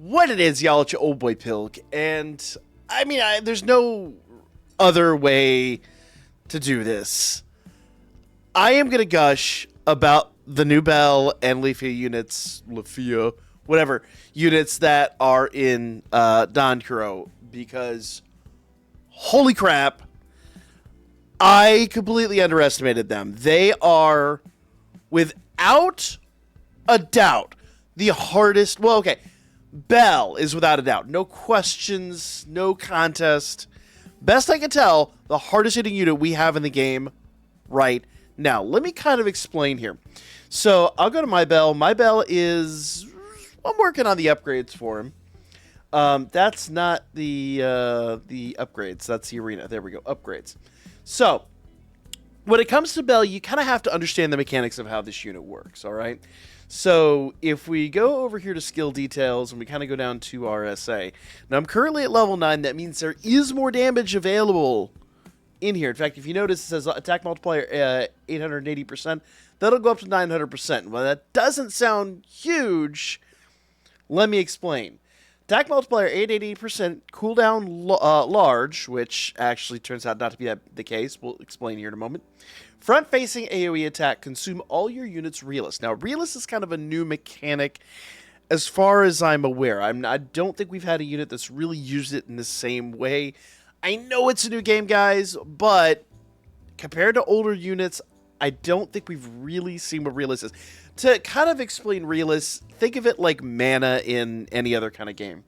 What it is, y'all, it's your old boy Pilk, and I mean, there's no other way to do this. I am gonna gush about the new Bell and Lefiya units, Lefiya, whatever, units that are in DanChro, because holy crap, I completely underestimated them. They are, without a doubt, the hardest. Well, okay. Bell is without a doubt. No questions, no contest. Best I can tell, the hardest hitting unit we have in the game right now. Let me kind of explain here. So I'll go to my Bell. My Bell is... I'm working on the upgrades for him. That's not the upgrades. That's the arena. There we go. Upgrades. So when it comes to Bell, you kind of have to understand the mechanics of how this unit works, all right? So if we go over here to skill details and we kind of go down to our SA. Now I'm currently at level 9. That means there is more damage available in here. In fact, if you notice, it says attack multiplier 880%. That'll go up to 900%. Well, that doesn't sound huge. Let me explain. Attack multiplier 880%, cooldown large, which actually turns out not to be the case. We'll explain here in a moment. Front-facing AoE attack, consume all your units realist. Now, realist is kind of a new mechanic as far as I'm aware. I don't think we've had a unit that's really used it in the same way. I know it's a new game, guys, but compared to older units, I don't think we've really seen what realist is. To kind of explain realist, think of it like mana in any other kind of game.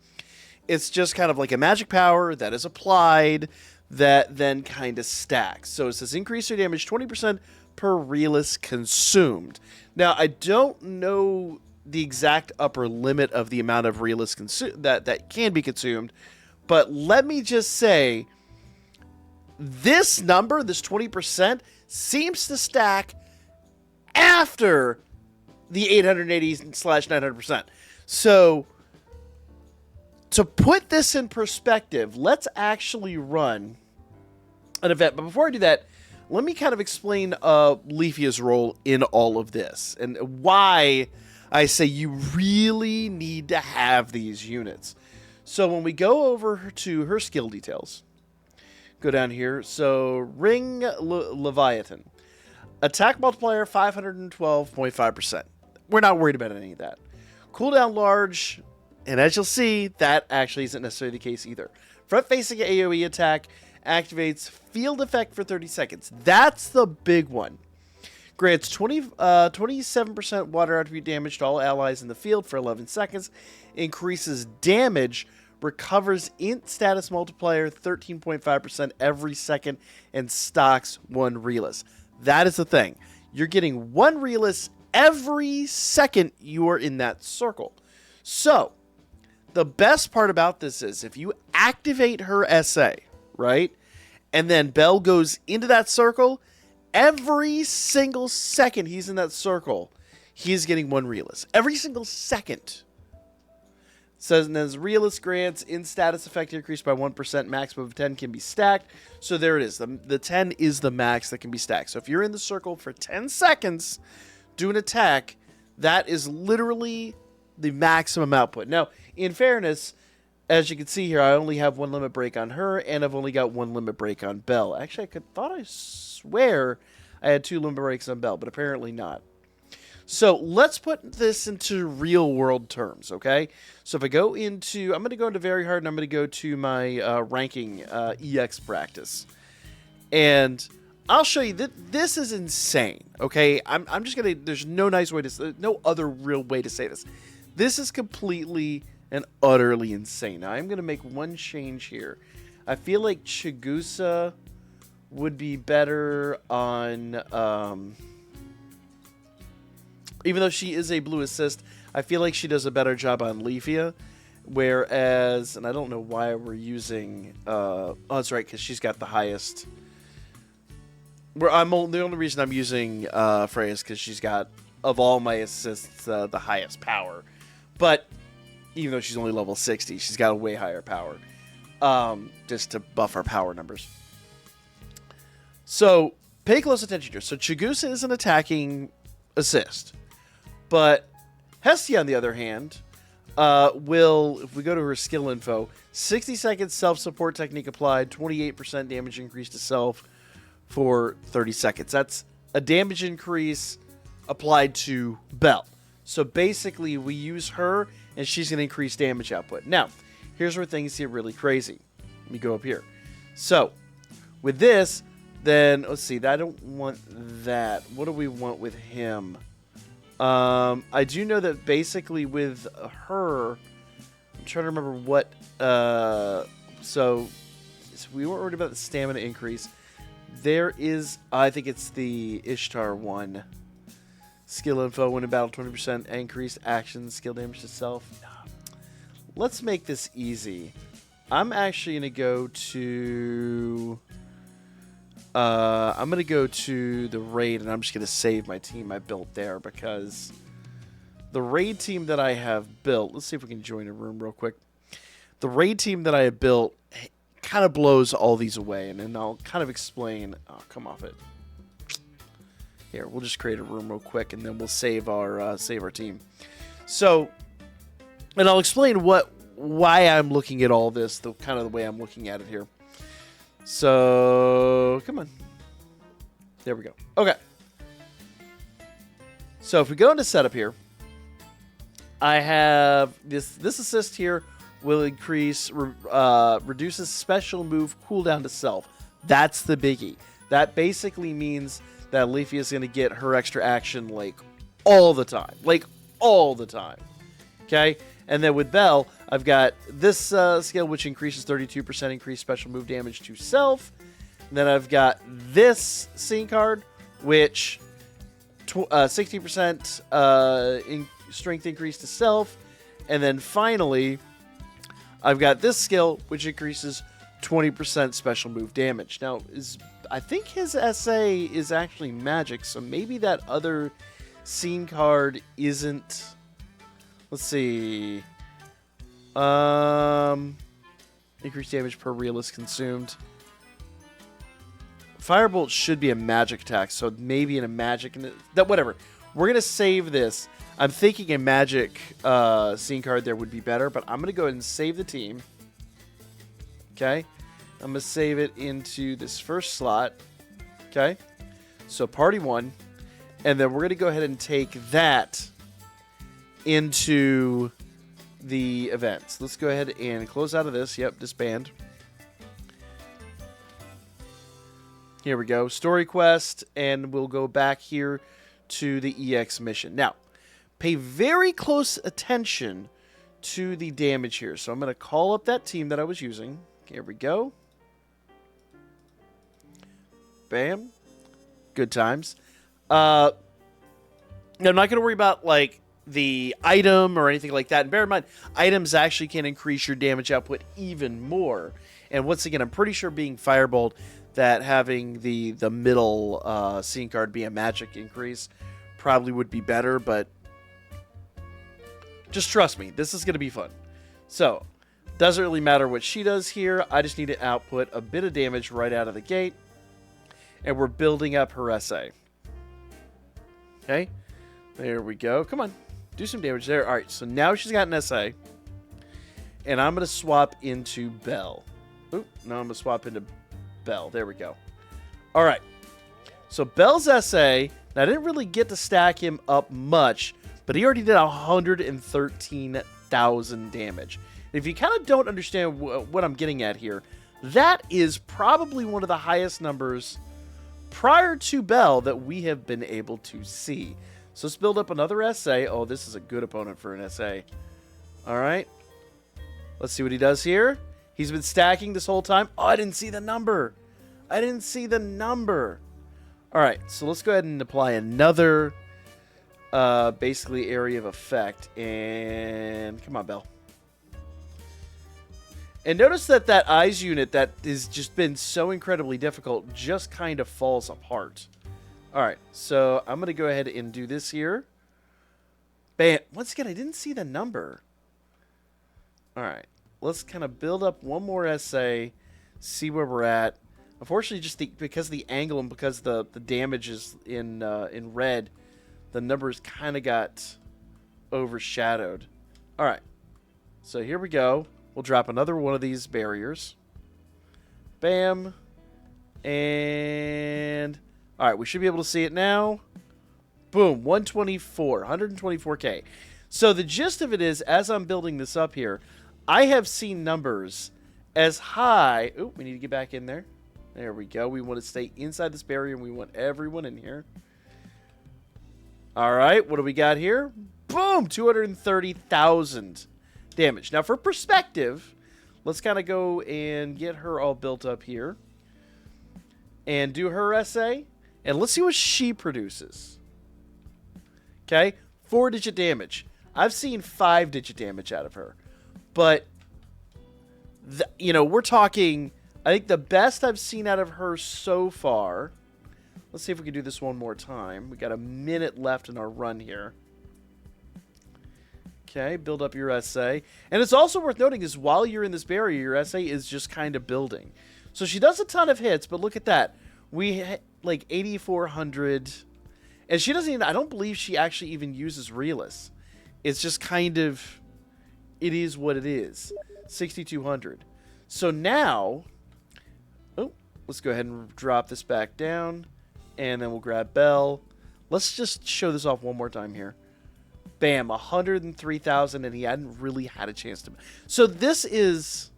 It's just kind of like a magic power that is applied that then kind of stacks. So it says increase your damage 20% per realist consumed. Now, I don't know the exact upper limit of the amount of realist that can be consumed, but let me just say this number, this 20%, seems to stack after the 880/900%. So to put this in perspective, let's actually run an event. But before I do that, let me kind of explain Lefiya's role in all of this and why I say you really need to have these units. So when we go over to her skill details, go down here. So Ring Leviathan. Attack multiplier 512.5%. We're not worried about any of that. Cooldown large, and as you'll see, that actually isn't necessarily the case either. Front-facing AoE attack activates field effect for 30 seconds. That's the big one. Grants 27% water attribute damage to all allies in the field for 11 seconds. Increases damage. Recovers int status multiplier 13.5% every second. And stocks 1 realist. That is the thing. You're getting 1 realist every second you are in that circle. So, the best part about this is if you activate her SA, right? And then Bell goes into that circle, every single second he's in that circle, he's getting 1 realist. Every single second. Says, and as realist grants, in status effect increased by 1%, maximum of 10 can be stacked. So there it is. The 10 is the max that can be stacked. So if you're in the circle for 10 seconds, do an attack, that is literally the maximum output. Now, in fairness, as you can see here, I only have 1 limit break on her, and I've only got 1 limit break on Bell. Actually, I swear I had 2 limit breaks on Bell, but apparently not. So let's put this into real world terms, okay? So if I go into, I'm going to go into very hard, and I'm going to go to my ranking EX practice. And I'll show you that this is insane, okay? I'm just going to, there's no nice way to, no other real way to say this. This is completely and utterly insane. Now, I'm going to make one change here. I feel like Chigusa would be better on, even though she is a blue assist, I feel like she does a better job on Lefiya. Whereas, and I don't know why we're using, oh, that's right, because she's got the highest. The only reason I'm using Freya is because she's got, of all my assists, the highest power. But even though she's only level 60, she's got a way higher power. Just to buff our power numbers. So, pay close attention here. So, Chigusa is an attacking assist. But Hestia, on the other hand, will, if we go to her skill info, 60 seconds self-support technique applied, 28% damage increase to self for 30 seconds. That's a damage increase applied to Bell. So basically, we use her, and she's going to increase damage output. Now, here's where things get really crazy. Let me go up here. So, with this, then, let's see, I don't want that. What do we want with him? I do know that basically with her, I'm trying to remember what, so we weren't worried about the stamina increase. There is, I think it's the Ishtar one. Skill info, when in battle, 20% increased action, skill damage to self. Let's make this easy. I'm actually going to go to... I'm going to go to the raid, and I'm just going to save my team I built there, because the raid team that I have built... Let's see if we can join a room real quick. The raid team that I have built kind of blows all these away, and then I'll kind of explain... Oh, come off it. Here, we'll just create a room real quick, and then we'll save our team. So, and I'll explain why I'm looking at all this, the kind of the way I'm looking at it here. So, come on. There we go. Okay. So, if we go into setup here, I have this assist here will increase, reduces special move cooldown to self. That's the biggie. That basically means that Lefiya is going to get her extra action, like, all the time. Like, all the time. Okay? And then with Bell, I've got this skill, which increases 32% increased special move damage to self. And then I've got this scene card, which 60% in strength increase to self. And then finally, I've got this skill, which increases 20% special move damage. Now, I think his SA is actually magic, so maybe that other scene card isn't... Let's see. Increased damage per realist consumed. Firebolt should be a magic attack, so maybe in a magic... whatever. We're going to save this. I'm thinking a magic scene card there would be better, but I'm going to go ahead and save the team. Okay? I'm going to save it into this first slot. Okay? So party 1. And then we're going to go ahead and take that into the events. Let's go ahead and close out of this. Yep, disband. Here we go. Story quest. And we'll go back here to the EX mission. Now, pay very close attention to the damage here. So I'm going to call up that team that I was using. Here we go. Bam. Good times. I'm not going to worry about, like, the item or anything like that. And bear in mind, items actually can increase your damage output even more. And once again, I'm pretty sure being Firebolt, that having the middle scene card be a magic increase probably would be better, but just trust me, this is going to be fun. So, doesn't really matter what she does here. I just need to output a bit of damage right out of the gate. And we're building up her SA. Okay. There we go. Come on. Do some damage there. All right. So now she's got an SA. And I'm going to swap into Bell. Oop. No, I'm going to swap into Bell. There we go. All right. So Bell's SA. Now, I didn't really get to stack him up much, but he already did 113,000 damage. If you kind of don't understand what I'm getting at here, that is probably one of the highest numbers prior to Bell that we have been able to see. So let's build up another SA. Oh, this is a good opponent for an SA. All right. Let's see what he does here. He's been stacking this whole time. Oh, I didn't see the number. I didn't see the number. All right. So let's go ahead and apply another basically area of effect. And come on, Bell. And notice that that eyes unit that has just been so incredibly difficult just kind of falls apart. All right, so I'm going to go ahead and do this here. Bam. Once again, I didn't see the number. All right, let's kind of build up one more SA, see where we're at. Unfortunately, just because of the angle and because the damage is in red, the numbers kind of got overshadowed. All right, So here we go. We'll drop another one of these barriers. Bam. And... Alright, we should be able to see it now. Boom, 124, 124K. So the gist of it is, as I'm building this up here, I have seen numbers as high... Oh, we need to get back in there. There we go. We want to stay inside this barrier, and we want everyone in here. Alright, what do we got here? Boom, 230,000 damage. Now, for perspective, let's kind of go and get her all built up here. And do her essay. And let's see what she produces. Okay, 4-digit damage. I've seen 5-digit damage out of her. But, you know, we're talking... I think the best I've seen out of her so far... Let's see if we can do this one more time. We got a minute left in our run here. Okay, build up your essay. And it's also worth noting is while you're in this barrier, your essay is just kind of building. So she does a ton of hits, but look at that. We hit like 8,400. And she doesn't even, I don't believe she actually even uses Realist. It's just kind of, it is what it is. 6,200. So now, oh, let's go ahead and drop this back down. And then we'll grab Bell. Let's just show this off one more time here. Bam, 103,000, and he hadn't really had a chance to. So this is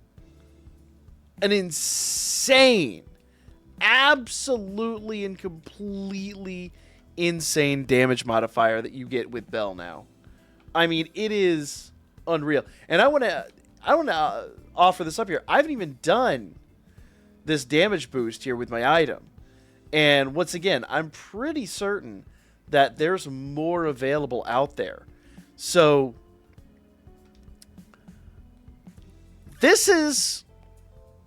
an insane, absolutely and completely insane damage modifier that you get with Bell now. I mean, it is unreal. And I want to offer this up here. I haven't even done this damage boost here with my item. And once again, I'm pretty certain that there's more available out there. So this is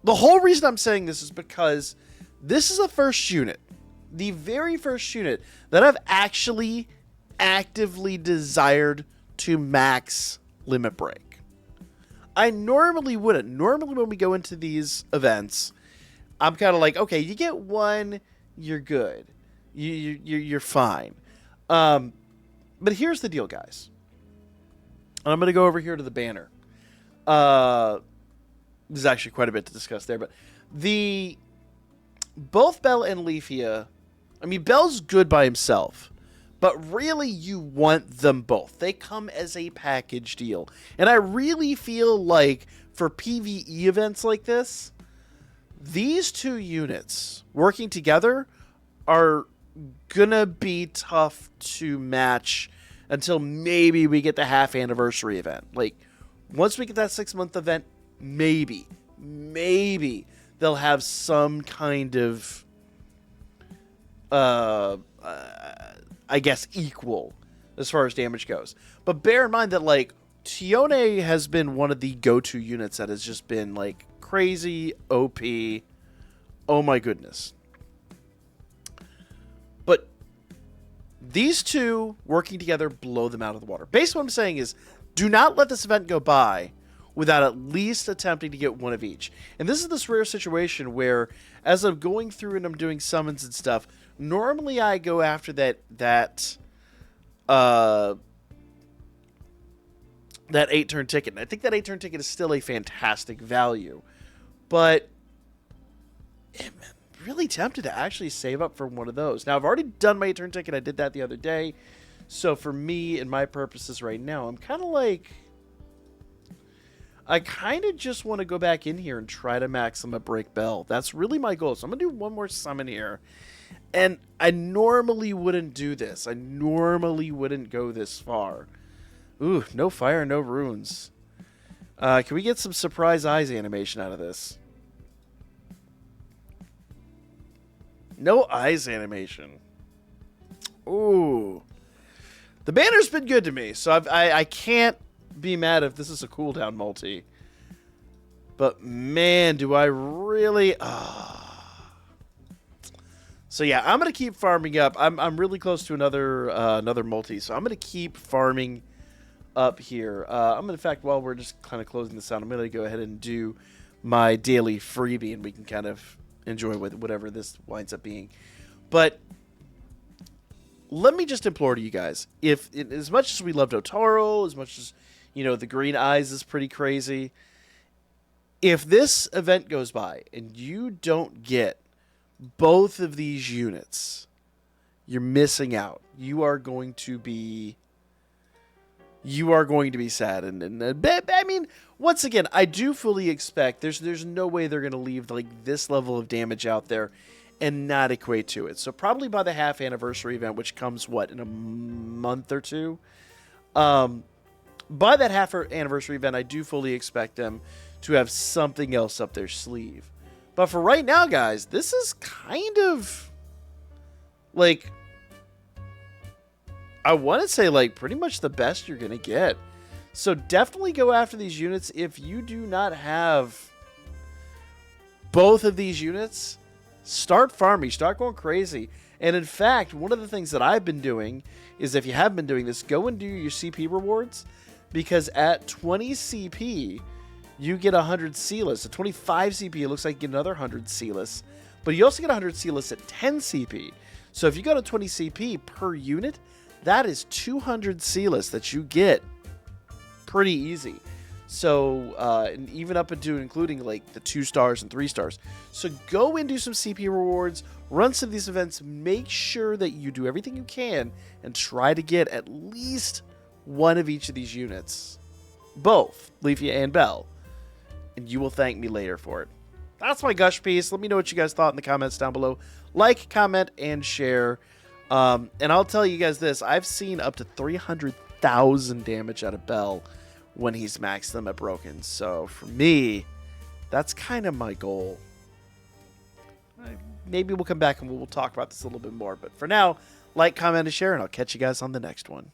the whole reason I'm saying this is because this is the first unit, the very first unit that I've actually actively desired to max limit break. I normally wouldn't. Normally when we go into these events, I'm kind of like, okay, you get one, you're good. You're fine. But here's the deal, guys. I'm going to go over here to the banner. There's actually quite a bit to discuss there, but both Bell and Lefiya, I mean, Bell's good by himself, but really you want them both. They come as a package deal. And I really feel like for PvE events like this, these two units working together are gonna be tough to match until maybe we get the half anniversary event. Like, once we get that 6-month event, maybe they'll have some kind of, I guess, equal as far as damage goes. But bear in mind that, like, Tione has been one of the go-to units that has just been, like, crazy OP. Oh my goodness. But these two working together blow them out of the water. Basically what I'm saying is, do not let this event go by without at least attempting to get one of each. And this is this rare situation where, as I'm going through and I'm doing summons and stuff, normally I go after that 8-turn ticket. And I think that 8-turn ticket is still a fantastic value. But I'm really tempted to actually save up for one of those. Now, I've already done my 8-turn ticket. I did that the other day. So for me and my purposes right now, I'm kind of like, I kind of just want to go back in here and try to max them at Break Bell. That's really my goal. So I'm going to do one more summon here. And I normally wouldn't do this. I normally wouldn't go this far. Ooh, no fire, no runes. Can we get some surprise eyes animation out of this? No eyes animation. Ooh. The banner's been good to me, so I can't be mad if this is a cooldown multi. But man, do I really... So yeah, I'm going to keep farming up. I'm really close to another multi, so I'm going to keep farming up here. In fact, while we're just kind of closing this out, I'm going to go ahead and do my daily freebie, and we can kind of enjoy whatever this winds up being. But let me just implore to you guys, if as much as we love Dotaro, as much as You know, the green eyes is pretty crazy. If this event goes by and you don't get both of these units, you're missing out. You are going to be sad. And I mean, once again, I do fully expect there's no way they're going to leave like this level of damage out there and not equate to it. So probably by the half anniversary event, which comes in a month or two. By that half anniversary event, I do fully expect them to have something else up their sleeve. But for right now, guys, this is kind of like, I want to say like pretty much the best you're going to get. So definitely go after these units. If you do not have both of these units, start farming, start going crazy. And in fact, one of the things that I've been doing is, if you haven't been doing this, go and do your CP rewards, because at 20 CP, you get 100 Sealess. At 25 CP, it looks like you get another 100 Sealess. But you also get 100 Sealess at 10 CP. So if you go to 20 CP per unit, that is 200 Sealess that you get pretty easy. So, and even up into including like the 2 stars and 3 stars. So go and do some CP rewards, run some of these events, make sure that you do everything you can and try to get at least one of each of these units. Both Lefiya and Bell. And you will thank me later for it. That's my gush piece. Let me know what you guys thought in the comments down below. Like, comment, and share. And I'll tell you guys this. I've seen up to 300,000 damage out of Bell when he's maxed them at Broken. So for me, that's kind of my goal. Maybe we'll come back and we'll talk about this a little bit more. But for now, like, comment, and share, and I'll catch you guys on the next one.